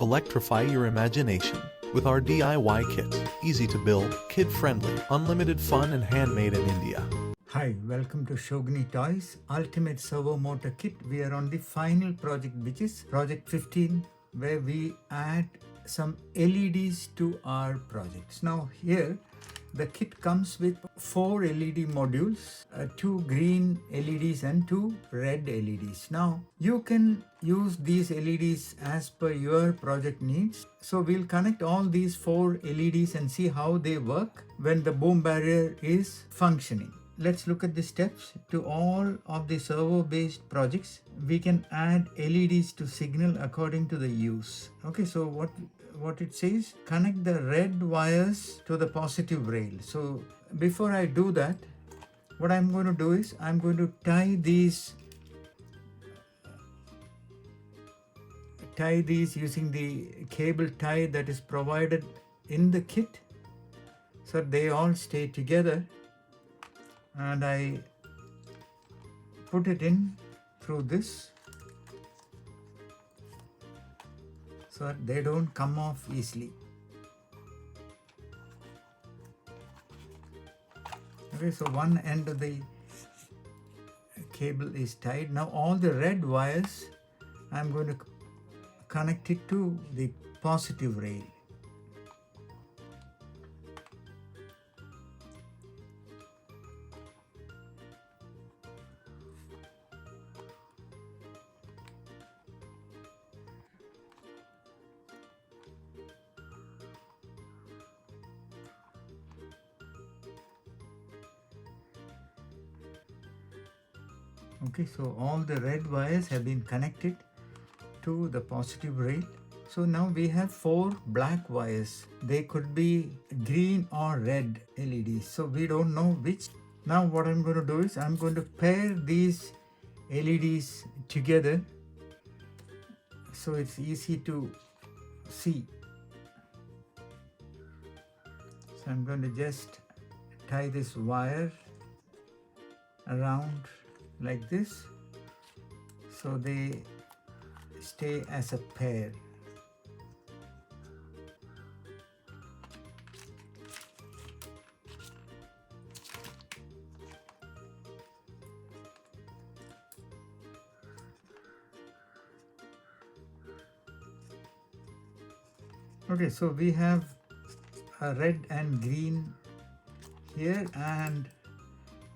Electrify your imagination with our DIY kit. Easy to build, kid-friendly, unlimited fun and handmade in India. Hi, welcome to Shogini Toys Ultimate Servo Motor Kit. We are on the final project, which is project 15, where we add some LEDs to our projects. Now here the kit comes with 4 LED modules, 2 green LEDs and 2 red LEDs. Now you can use these LEDs as per your project needs. So we'll connect all these 4 LEDs and see how they work when the boom barrier is functioning. Let's look at the steps. To all of the servo based projects, we can add LEDs to signal according to the use. Okay, so what it says, connect the red wires to the positive rail. So before I do that, what I'm going to do is I'm going to tie these using the cable tie that is provided in the kit, so they all stay together. And I put it in through this so that they don't come off easily. Okay, so one end of the cable is tied. Now all the red wires, I'm going to connect it to the positive rail. Okay, so all the red wires have been connected to the positive rail. So now we have 4 black wires. They could be green or red LEDs. So we don't know which. Now what I'm going to do is I'm going to pair these LEDs together so it's easy to see. So I'm going to just tie this wire around like this, so they stay as a pair. Okay, so we have a red and green here and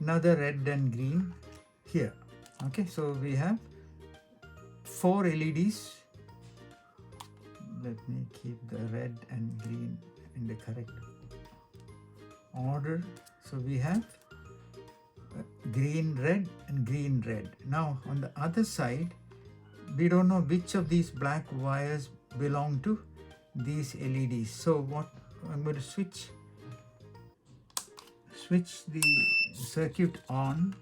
another red and green here. Okay, so we have 4 LEDs. Let me keep the red and green in the correct order. So we have green, red and green, red. Now on the other side, we don't know which of these black wires belong to these LEDs. So what I'm going to switch the circuit on,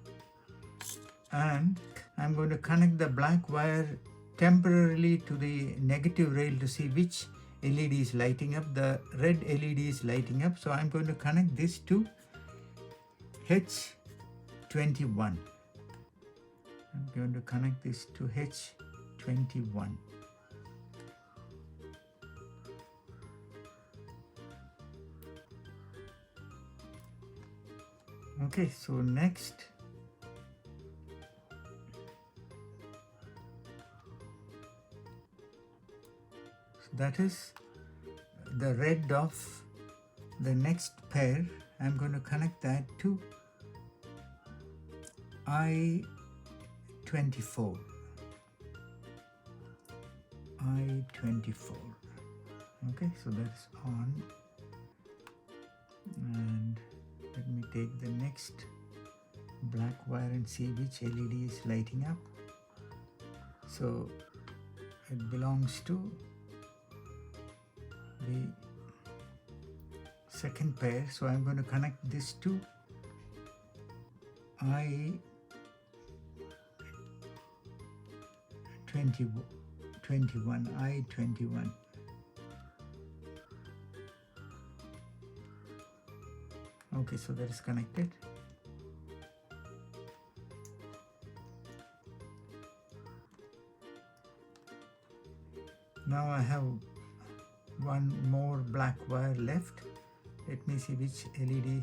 and I'm going to connect the black wire temporarily to the negative rail to see which LED is lighting up. The red LED is lighting up, so I'm going to connect this to H21. I'm going to connect this to H21. Okay, so next that is the red of the next pair. I'm going to connect that to I24. Okay, so that's on, and let me take the next black wire and see which LED is lighting up. So it belongs to the second pair, so I'm going to connect this to I21. Okay, so that is connected. Now I have one more black wire left. Let me see which LED.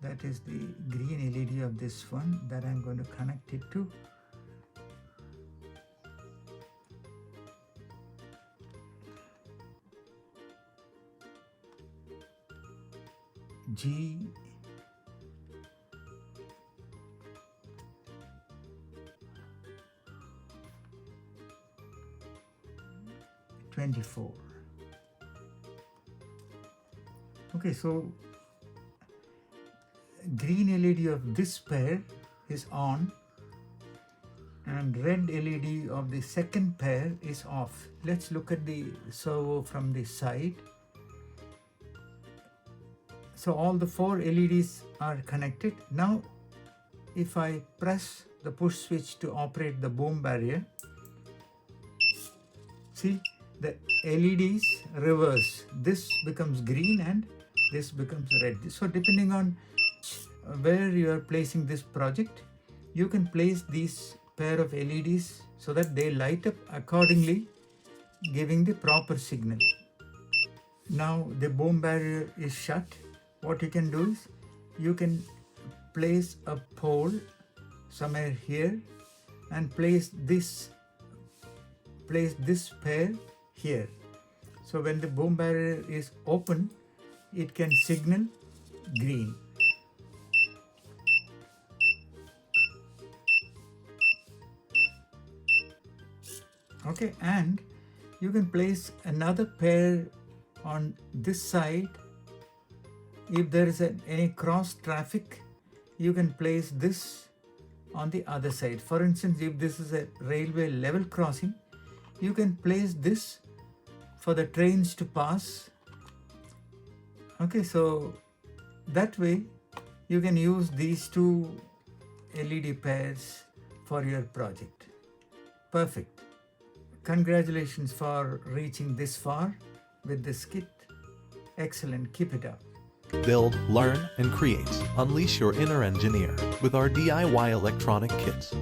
That is the green LED of this one that I'm going to connect it to. G 24. Okay, so green LED of this pair is on and red LED of the second pair is off. Let's look at the servo from the side. So all the 4 LEDs are connected. Now if I press the push switch to operate the boom barrier, see the LEDs reverse. This becomes green and this becomes red. So depending on where you are placing this project, you can place these pair of LEDs so that they light up accordingly, giving the proper signal. Now the boom barrier is shut. What you can do is you can place a pole somewhere here and place this pair here. So when the boom barrier is open, it can signal green. Okay, and you can place another pair on this side. If there is any cross traffic, you can place this on the other side. For instance, if this is a railway level crossing, you can place this for the trains to pass. Okay, so that way you can use these 2 LED pairs for your project. Perfect. Congratulations for reaching this far with this kit. Excellent, keep it up. Build, learn, and create. Unleash your inner engineer with our DIY electronic kits.